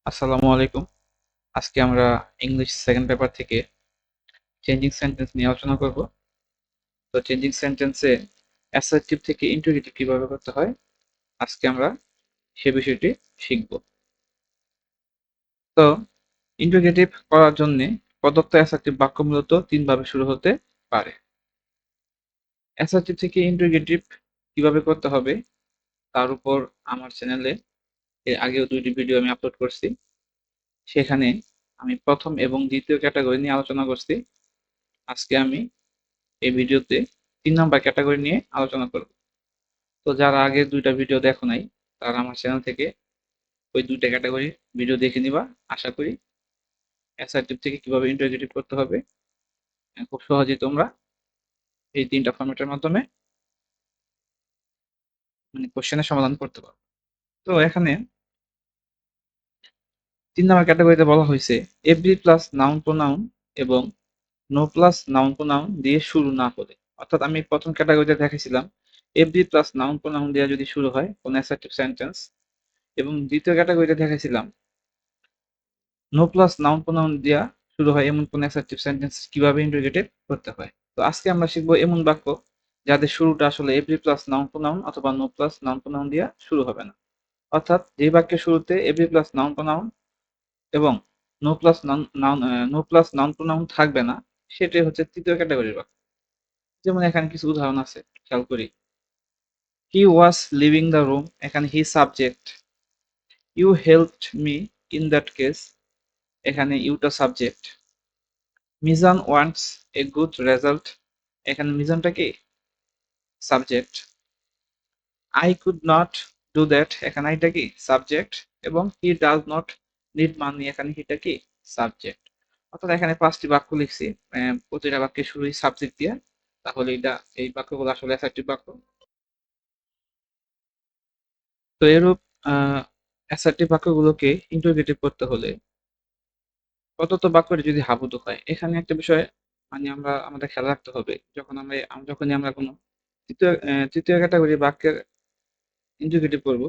আসসালামু আলাইকুম। আজকে আমরা ইংলিশ সেকেন্ড পেপার থেকে চেঞ্জিং সেন্টেন্স নিয়ে আলোচনা করব। তো চেঞ্জিং সেন্টেন্সে অ্যাসার্টিভ থেকে ইন্টারোগেটিভ কিভাবে করতে হয় আজকে আমরা সে বিষয়টি শিখব। তো ইন্টারোগেটিভ করার জন্য প্রদত্ত অ্যাসার্টিভ বাক্য মূলত তিন ভাবে শুরু হতে পারে। অ্যাসার্টিভ থেকে ইন্টারোগেটিভ কিভাবে করতে হবে তার উপর আমার চ্যানেলে এর আগেও দুইটি ভিডিও আমি আপলোড করছি। সেখানে আমি প্রথম এবং দ্বিতীয় ক্যাটাগরি নিয়ে আলোচনা করছি। আজকে আমি এই ভিডিওতে ৩ নাম্বার ক্যাটাগরি নিয়ে আলোচনা করব। তো যারা আগে ২টা ভিডিও দেখো নাই তারা আমার চ্যানেল থেকে ওই ২টা ক্যাটাগরি ভিডিও দেখে নিবা। আশা করি অ্যাসার্টিভ থেকে কিভাবে ইন্টারোগেটিভ করতে হবে খুব সহজেই তোমরা এই ৩টা ফরম্যাটের মাধ্যমে কোশ্চেনের সমাধান করতে পারো। তো এখানে ৩ নাম্বার ক্যাটাগরিতে বলা হয়েছে এভরি প্লাস নাউন প্রোনাউন এবং নো প্লাস নাউন প্রোনাউন দিয়ে শুরু না করে। অর্থাৎ আমি প্রথম ক্যাটাগরিতে দেখেছিলাম এভরি প্লাস নাউন প্রোনাউন দিয়ে যদি শুরু হয় কোন অ্যাসার্টিভ সেন্টেন্স, এবং দ্বিতীয় ক্যাটাগরিতে দেখেছিলাম নো প্লাস নাউন প্রোনাউন দিয়া শুরু হয় এমন কোন অ্যাসার্টিভ সেন্টেন্স কিভাবে ইন্টারোগেটিভ করতে হয়। তো আজকে আমরা শিখবো এমন বাক্য যাদের শুরুটা আসলে এভরি প্লাস নাউন প্রোনাউন অথবা নো প্লাস নাউন প্রোনাউন দিয়া শুরু হবে না। অর্থাৎ যে বাক্যের শুরুতে এভরি প্লাস নাউন প্রোনাউন এবং নো প্লাস নাউন প্রোনাউন থাকবে না, সেটাই হচ্ছে তৃতীয় ক্যাটাগরির বাক্য। যেমন এখানে কিছু উদাহরণ আছে, খেয়াল করি। He was living the room, এখানে he subject. You helped me in that case, এখানে ইউটা subject. Mizan wants a good result, এখানে মিজানটা কি subject. I could not do that, এখানে আইটা কি সাবজেক্ট। এবং he does not need money, এখানে হিটা কি সাবজেক্ট। অর্থাৎ এখানে 5টি বাক্য লিখছি, প্রতিটা বাক্যের শুরুই সাবজেক্ট দিয়ে। তাহলে এই বাক্যগুলো আসলে অ্যাসার্টিভ বাক্য। তো এরূপ অ্যাসার্টিভ বাক্যগুলোকে ইন্টারোগেটিভ করতে হলে প্রদত্ত বাক্যটি যদি হাবুডুক হয়, এখানে একটা বিষয় আমরা আমাদের খেয়াল রাখতে হবে। যখনই আমরা কোনো তৃতীয় ক্যাটাগরি বাক্যের ইন্টিগ্রেটিভ করব,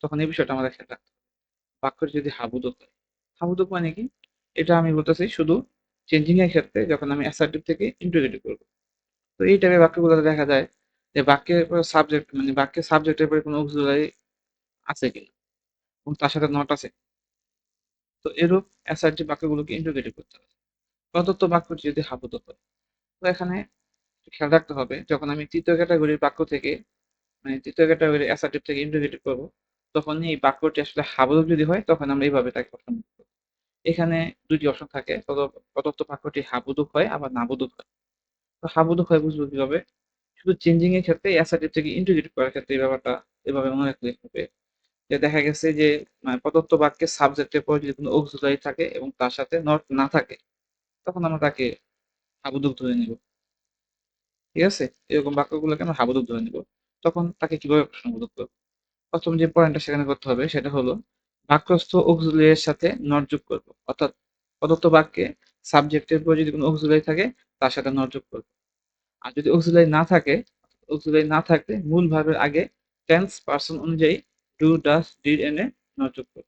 তখন এই বিষয়টা আমাদের খেয়াল রাখতে হবে। বাক্যটি যদি হাবুডুক হয়, হাবুডুক মানে কি? এটা আমি বলতেছি শুধু চেঞ্জিং এর ক্ষেত্রে যখন আমি অ্যাসার্টিভ থেকে ইন্টিগ্রেটিভ করব। তো এই টাইপের বাক্যগুলোতে দেখা যায় যে বাক্যের পরে সাবজেক্ট বাক্যের সাবজেক্টের পরে কোনো অক্সিলারি আছে কিনা এবং তার সাথে নট আছে। তো এরূপ অ্যাসার্টিভ বাক্যগুলোকে ইন্টিগ্রেটিভ করতে হবে প্রদত্ত বাক্যটি যদি হাবুডুক হয়। তো এখানে খেয়াল রাখতে হবে, যখন আমি তৃতীয় ক্যাটাগরির বাক্য থেকে তৃতীয় ক্যাটাগরি অ্যাসার্টিভ থেকে ইন্টিগ্রেটিভ করব, তখন এই বাক্যটি আসলে হাবুডুক যদি হয় তখন আমরা এইভাবে তাকে গঠন করব। এখানে 2টি অপশন থাকে, প্রদত্ত বাক্যটি হাবুডুক হয় আবার নাবুডুক হয়। তো হাবুডুক হয় বুঝবো কিভাবে? শুধু চেঞ্জিং এর ক্ষেত্রে অ্যাসার্টিভ থেকে ইন্টিগ্রেটিভ করার ক্ষেত্রে এই ব্যাপারটা এভাবে মনে রাখলে হবে যে দেখা গেছে যে প্রদত্ত বাক্যের সাবজেক্টের পর যদি কোনো অক্সিলারি থাকে এবং তার সাথে নট না থাকে, তখন আমরা তাকে হাবুডুক ধরে নিব। ঠিক আছে? এরকম বাক্যগুলোকে আমরা হাবুডুক ধরে নিব। তখন তাকে কিভাবে প্রশ্নবোধক করব? প্রথম যে পয়েন্টটা সেখানে করতে হবে সেটা হলো বাক্যস্থ অক্সিলারি এর সাথে নট যোগ করব। অর্থাৎ প্রদত্ত বাক্যে সাবজেক্টের পরে যদি কোনো অক্সিলারি থাকে তার সাথে নট যোগ করব। আর যদি অক্সিলারি না থাকলে মূল ভার্বের আগে টেন্স পারসন অনুযায়ী ডু, ডাজ, ডিড এনে নট যোগ করব।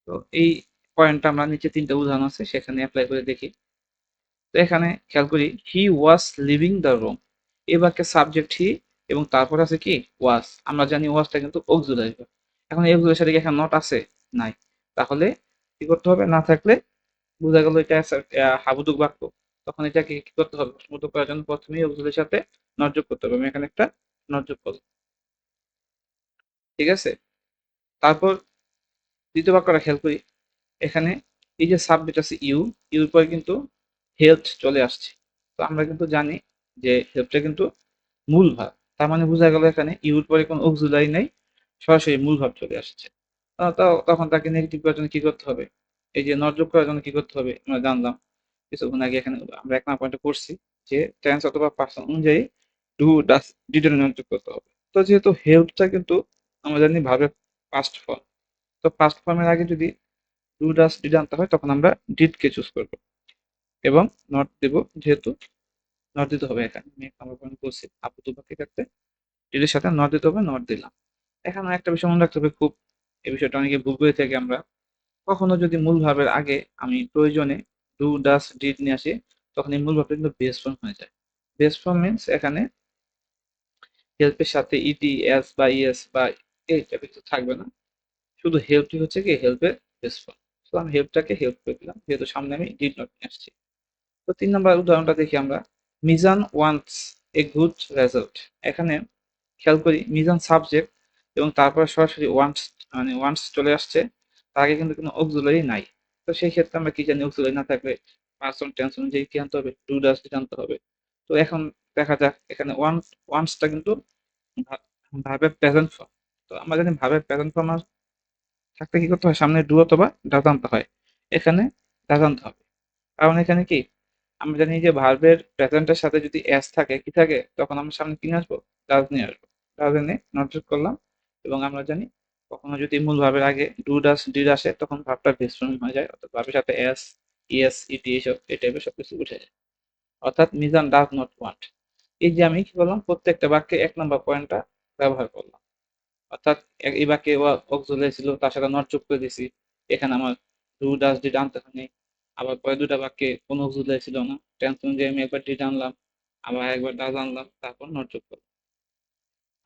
তো এই পয়েন্টটা আমরা নিচে 3টা উদাহরণ আছে সেখানে এপ্লাই করে দেখি। তো এখানে খেয়াল করি, he was living the room. এই বাক্যের সাবজেক্ট হি এবং তারপরে আছে কি ওয়াজ। আমরা জানি ওয়াজটা কিন্তু অক্সিলারি ভার্ব। এখন এই অক্সিলারির সাথে কি এখানে নট আছে? নাই। তাহলে কি করতে হবে? না থাকলে বোঝা গেল এটা হাবুডুক বাক্য। তখন এটাকে কি করতে হবে? প্রশ্নবোধক করার জন্য প্রথমেই অক্সিলারির সাথে নট যোগ করতে হবে। আমি এখানে একটা নট যোগ করলাম। ঠিক আছে? তারপর দ্বিতীয় বাক্যটা খেয়াল করি। এখানে এই যে সাবজেক্ট আছে ইউ, ইউর পরে কিন্তু হেল্পড চলে আসছে। তো আমরা কিন্তু জানি যে হেল্পটা কিন্তু মূল ভার্ব। তার মানে বোঝা গেল এখানে ইউর পরে কোনো অক্সিলারি নাই, সরাসরি মূল ভার্ব চলে আসছে। তখন তাকে নেগেটিভ করার জন্য কি করতে হবে? এই যে নট যোগ করার জন্য কি করতে হবে? আমরা জানলাম কিছুক্ষণ আগে, এখানে আমরা 1 নম্বর পয়েন্টে পড়ছি যে টেন্স অথবা পারসন অনুযায়ী ডু, ডাজ, ডিড এর নট যোগ করতে হবে। তো যেহেতু হেল্পটা কিন্তু আমরা জানি ভার্বের পাস্ট ফর্ম। তো পাস্ট ফর্মের আগে যদি ডু, ডাজ, ডিড আনতে হয় তখন আমরা ডিড কে চুজ করব এবং নট দেব, যেহেতু নট দিতে হবে। এখানে আমি 1 নম্বর পয়েন্ট বলছি আপাতত বাক্যের ক্ষেত্রে ডিড এর সাথে নট দিতে হবে, নট দিলাম। এখানে একটা বিষয় মনে রাখতে হবে খুব, এই বিষয়টা অনেকে ভুল করে থাকি আমরা, কখনো যদি মূল ভার্বের আগে আমি প্রয়োজনে ডু, ডাজ, ডিড নিয়ে আসি, তখন এই মূল ভার্বটা কিন্তু বেস ফর্ম হয়ে যায়। বেস ফর্ম মিনস এখানে হেল্পের সাথে ইটি, এস বা ইএস বা এইটা কিছু থাকবে না। শুধু হেল্পটি হচ্ছে কি হেল্পের বেস ফর্ম। তো আমি হেল্পটাকে হেল্প করে দিলাম, যেহেতু সামনে আমি ডিড নট নিয়ে আসছি। তো ৩ নাম্বার উদাহরণটা দেখি আমরা। Mizan wants a good result. এখানে খেয়াল করি মিজান সাবজেক্ট এবং তারপরে সরাসরি ওয়ান্টস মানে ওয়ান্টস চলে আসছে। তার আগে কিন্তু কোনো অক্সিলারি নাই। তো সেই ক্ষেত্রে আমরা কি জানি অক্সিলারি না থাকলে পারসন টেন্স অনুযায়ী কি আনতে হবে? ডু ডাজ ডিড আনতে হবে। তো এখন দেখা যাক এখানে ওয়ান্টসটা কিন্তু ভার্বের প্রেজেন্ট ফর্ম। তো আমরা জানি ভার্বের প্রেজেন্ট ফর্ম থাকতে কি করতে হয়? সামনে ডু অথবা ডাজ আনতে হয়। এখানে ডাজ আনতে হবে। কারণ এখানে কি আমরা জানি যে ভার্বের প্রেজেন্টের সাথে যদি এস থাকে কি থাকে তখন আমরা সামনে কি নিয়ে আসবো? ডাজ নিয়ে আসবো। ডাজ এনে নট যোগ করলাম এবং আমরা জানি কখনো যদি মূল ভার্বের আগে ডু ডাজ ডিড আসে তখন ভার্বটা বেস ফর্ম হয়ে যায়, অর্থাৎ ভার্বের সাথে এস, ইএস, ইটি এইসব এই টাইপের সবকিছু উঠে যায়। অর্থাৎ মিজান ডাজ নট ওয়ান্ট। এই যে আমি কি করলাম প্রত্যেকটা বাক্যে ১ নাম্বার পয়েন্টটা ব্যবহার করলাম। অর্থাৎ এই বাক্যে অক্সিলারি ছিল তার সাথে নট যোগ করে দিছি। এখানে আমার ডু ডাজ ডিড আনতে হয়নি। আবার পরে ২ টা বাক্যে কোনো অক্সিলারি ছিল না। টেন্স অনুযায়ী আমি একবার ডিড আনলাম, আবার একবার ডাজ আনলাম, তারপর নট যোগ করলাম।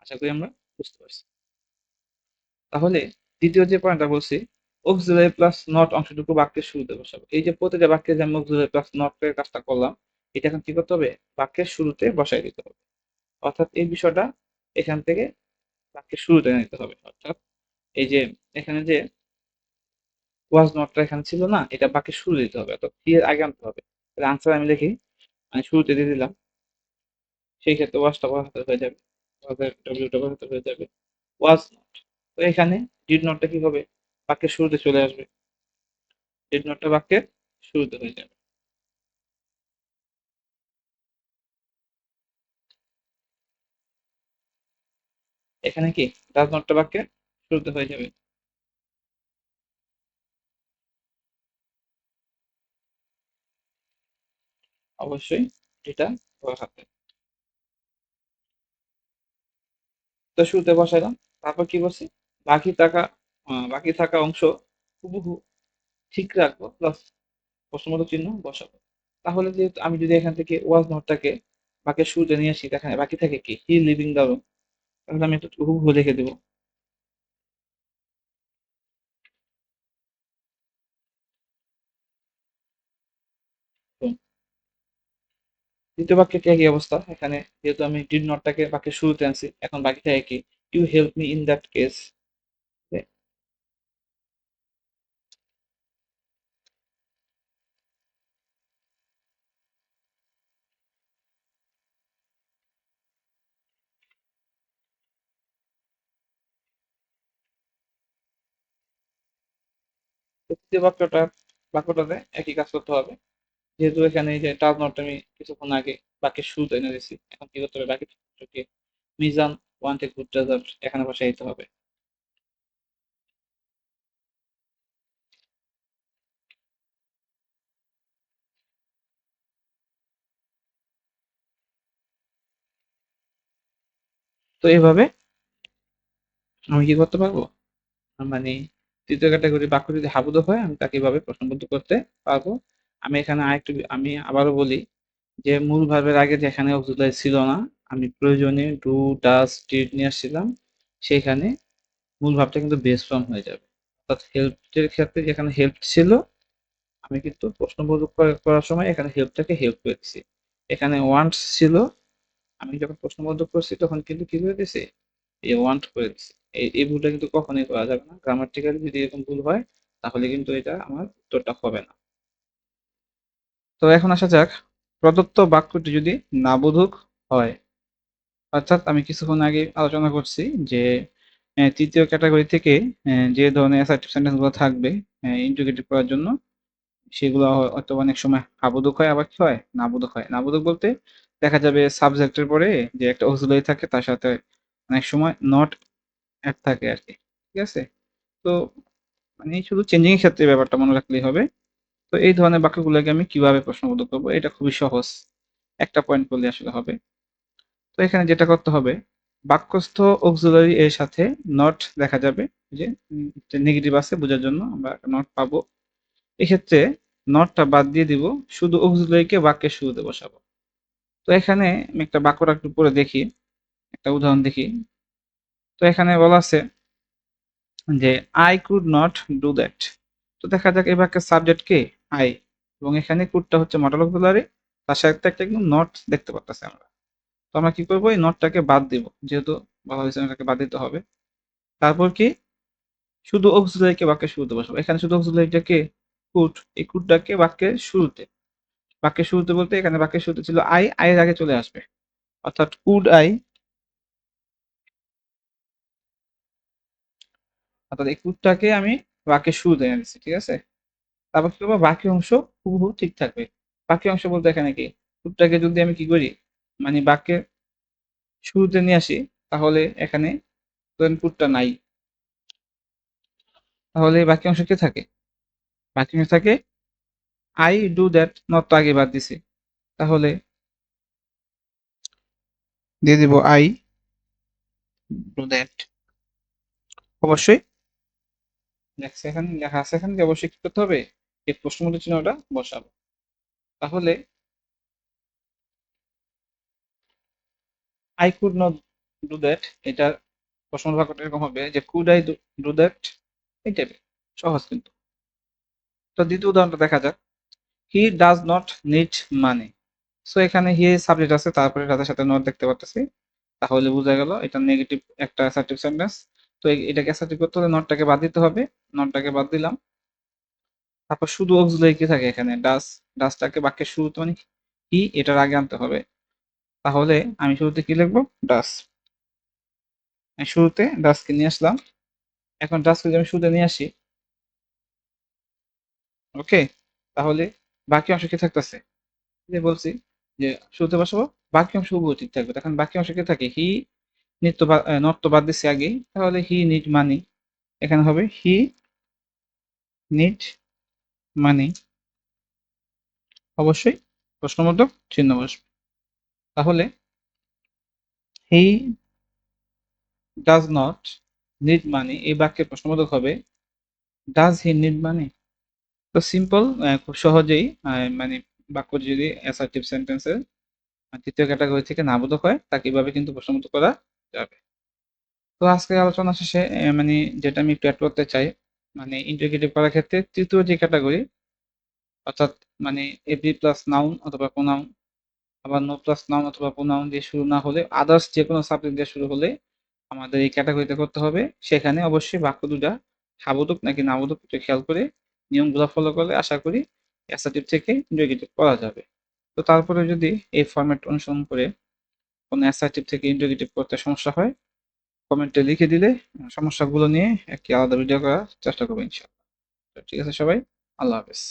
আশা করি আমরা বুঝতে পারছি। তাহলে দ্বিতীয় যে পয়েন্টটা বলছি, অক্সিলারি প্লাস নট অংশটুকু বাক্যের শুরুতে বসাবো। এই যে প্রতিটা বাক্যে যে আমি অক্সিলারি প্লাস নট এর কাজটা করলাম, এটা এখন কি করতে হবে? বাক্যের শুরুতে বসায় দিতে হবে। অর্থাৎ এই বিষয়টা এখান থেকে বাক্যের শুরুতে নিতে হবে। অর্থাৎ এই যে এখানে যে ওয়াজ নটটা এখানে ছিল না, এটা বাক্যের শুরু দিতে হবে, অর্থাৎ হি এর আগে আনতে হবে। তাহলে আনসার আমি লিখি, মানে শুরুতে দিয়ে দিলাম, সেই ক্ষেত্রে ওয়াজটা বড় হাতের হয়ে যাবে, ওয়াজের ডব্লিউটা বড় হাতের হয়ে যাবে, ওয়াজ নট। তো এখানে ডিড নটটা কি হবে? বাক্যের শুরুতে চলে আসবে, ডিড নটটা বাক্যের শুরুতে হয়ে যাবে। এখানে কি ডাজ নটটা বাক্যের শুরুতে হয়ে যাবে। অবশ্যই এটা বড় হাতে। তো শুরুতে বসাইলাম, তারপর কি বলছি? বাকি থাকা বাকি থাকা অংশ হুবহু ঠিক রাখবো প্লাস প্রশ্নবোধক চিহ্ন বসাবো। তাহলে যেহেতু আমি যদি এখান থেকে ওয়াজ নটটাকে বাক্যের শুরুতে নিয়ে আসি, এখানে বাকি থাকে কি? হি লিভিং দ্য রুম। তাহলে আমি একটু হুবহু লিখে দেবো। তো দ্বিতীয় বাক্যে কি একই অবস্থা। এখানে যেহেতু আমি ডিড নটটাকে বাক্যের শুরুতে আনছি, এখন বাকি থাকে কি? You help me in that case. তৃতীয় বাক্যটাতে একই কাজ করতে হবে। যেহেতু এখানে এই যে টাজ নটটা আমি কিছুক্ষণ আগে বাক্যের শুরুতে এনে দিয়েছি, এখন কি করতে হবে? বাকি Mizan want a good result এখানে বসাই দিতে হবে। তো এইভাবে আমি কি করতে পারবো? মানে তৃতীয় ক্যাটাগরি বাক্য যদি হাবুডুবু হয় আমি তাকে এভাবে প্রশ্নবদ্ধ করতে পারবো। আমি আবারও বলি যে মূল ভার্বের আগে যেখানে অক্সিলারি ছিল না, আমি প্রয়োজনে ডু, ডাজ, ডিড নিয়ে আসছিলাম। সেখানে মূল ভাবটা কিন্তু বেস ফর্ম হয়ে যাবে। অর্থাৎ হেল্পের ক্ষেত্রে যেখানে হেল্প ছিল, আমি কিন্তু প্রশ্নবোধক করার সময় এখানে হেল্পটাকে হেল্প করে দিছি। এখানে ওয়ান্টস ছিল, আমি যখন প্রশ্নবোধক করছি তখন কিন্তু কি করে দিছি? এই ওয়ান্ট করে দিছি। এই ভুলটা কিন্তু কখনোই করা যাবে না। গ্রামাটিক্যালি যদি এরকম ভুল হয় তাহলে কিন্তু এটা আমার উত্তরটা হবে না। তো এখন আসা যাক, প্রদত্ত বাক্যটি যদি নাবোধক হয়, অর্থাৎ আমি কিছুক্ষণ আগে আলোচনা করছি যে তৃতীয় ক্যাটাগরি থেকে যে ধরনের অ্যাসার্টিভ সেন্টেন্স গুলো থাকবে ইন্টিগ্রেটিভ করার জন্য, সেগুলো হয়তো অনেক সময় আবোধক হয়, আবার কি হয়? নাবোধক হয়। নাবোধক বলতে দেখা যাবে সাবজেক্টের পরে যে একটা অক্সিলারি থাকে তার সাথে অনেক সময় নট অ্যাড থাকে আরকি। ঠিক আছে? তো মানে শুধু চেঞ্জিং এর ক্ষেত্রে ব্যাপারটা মনে রাখলেই হবে। তো এই ধরনের বাক্যগুলোকে আমি কিভাবে প্রশ্নবোধক করব? এটা খুবই সহজ। একটা পয়েন্ট করলে আসলে হবে। তো এখানে যেটা করতে হবে, বাক্যস্থ অক্সিলারি এর সাথে নট দেখা যাবে। যে নেগেটিভ আছে বোঝার জন্য আমরা নট পাবো। এক্ষেত্রে নটটা বাদ দিয়ে দিব, শুধু অক্সিলারিকে বাক্যের শুরুতে বসাবো। তো এখানে আমি একটা বাক্যটা একটু পড়ে দেখি, একটা উদাহরণ দেখি। তো এখানে বলা আছে যে I could not do that. তো দেখা যাক এই বাক্যের সাবজেক্ট কে, আই, এবং এখানে কুডটা হচ্ছে মডেল অক্সিলারি, তার সাথে একটা কিন্তু নট দেখতে পাচ্ছি আমরা। তো আমরা কি করবো, এই নটটাকে বাদ দিব, যেহেতু বলা হয়েছে এটাকে বাদ দিতে হবে। তারপর কি, শুধু অক্সিলারিকে বাক্যের শুরুতে বসাবো। এখানে শুধু অক্সিলারিটাকে কুড, এই কুডটাকে বাক্যের শুরুতে, বাক্যের শুরুতে বলতে এখানে বাক্যের শুরুতে ছিল আই, আই এর আগে চলে আসবে, অর্থাৎ কুড আই, অর্থাৎ এই কুডটাকে আমি বাক্যের শুরুতে এনে দিচ্ছি, ঠিক আছে। তারপর কি করবো, বাকি অংশ হুবহু ঠিক থাকবে। বাকি অংশ বলতে এখানে কি, কুডটাকে যদি আমি কি করি, মানে বাক্যের শুরুতে নিয়ে আসি, তাহলে এখানে ধরেন কুডটা নাই, তাহলে বাকি অংশ কি থাকে, বাকি অংশ থাকে আই ডু দ্যাট, নট তো আগে বাদ দিছি, তাহলে দিয়ে দিব আই ডু দ্যাট। অবশ্যই লেখা এখানে লেখা আছে, এখানে অবশ্যই কি করতে হবে, এই প্রশ্নবোধক চিহ্নটা বসাবো। তাহলে I could not do that, এটার প্রশ্নবোধক বাক্যটা এরকম হবে যে কুড আই ডু দ্যাট, এই টাইপের, সহজ কিন্তু। তো দ্বিতীয় উদাহরণটা দেখা যাক, হি does not need money. So এখানে হি সাবজেক্ট আছে, তারপরে তাদের সাথে নট দেখতে পাচ্ছি, তাহলে বোঝা গেল এটা নেগেটিভ একটা অ্যাসার্টিভ সেন্টেন্স। তো এটাকে অ্যাসার্টিভ করতে হলে নটটাকে বাদ দিতে হবে, নটটাকে বাদ দিলাম। তারপর শুধু অক্সিলারি কি থাকে এখানে, ডাস, ডাসটাকে বাক্যের শুরুতে মানে কি এটার আগে আনতে হবে। তাহলে আমি শুরুতে কি লিখবো, ডাস, শুরুতে ডাসকে নিয়ে আসলাম। এখন ডাসকে যদি আমি শুরুতে নিয়ে আসি, ওকে, তাহলে বাকি অংশ কি থাকতেছে, যে বলছি যে শুরুতে বসাবো, বাকি অংশ হুবহু ঠিক থাকবে। তখন বাকি অংশ কি থাকে, হি নিড তো নট তো বাদ দিচ্ছি আগেই, তাহলে হি নিড মানি, এখানে হবে হি নিড মানি, অবশ্যই প্রশ্নবোধক চিহ্ন বসবে। তাহলে হি ডাজ নট নিড মানি, এই বাক্যের প্রশ্নবোধক হবে ডাজ হি নিড মানি। তো সিম্পল, খুব সহজেই মানে বাক্য যদি অ্যাসার্টিভ সেন্টেন্সের তৃতীয় ক্যাটাগরি থেকে নাবোধক হয়, তাকে এভাবে কিন্তু প্রশ্নবোধক করা যাবে। তো আজকের আলোচনা শেষে মানে যেটা আমি একটু অ্যাড করতে চাই, মানে ইন্টিগ্রেটিভ করার ক্ষেত্রে তৃতীয় যে ক্যাটাগরি, অর্থাৎ মানে এভরি প্লাস নাউন অথবা প্রোনাউন, আবার নো প্লাস নাউন অথবা প্রোনাউন দিয়ে শুরু না হলে, আদার্স যে কোনো সাবজেক্ট দিয়ে শুরু হলে আমাদের এই ক্যাটাগরিতে করতে হবে। সেখানে অবশ্যই বাক্য দুটা সাবোধক নাকি নাবোধক একটু খেয়াল করে নিয়মগুলো ফলো করলে আশা করি অ্যাসার্টিভ থেকে ইন্টিগ্রেটিভ করা যাবে। তো তারপরে যদি এই ফরম্যাট অনুসরণ করে কোনো অ্যাসার্টিভ থেকে ইন্টিগ্রেটিভ করতে সমস্যা হয়, কমেন্টে লিখে দিলে সমস্যাগুলো নিয়ে একটি আলাদা ভিডিও করার চেষ্টা করবো ইনশাআল্লাহ। তো ঠিক আছে সবাই, আল্লাহ হাফেজ।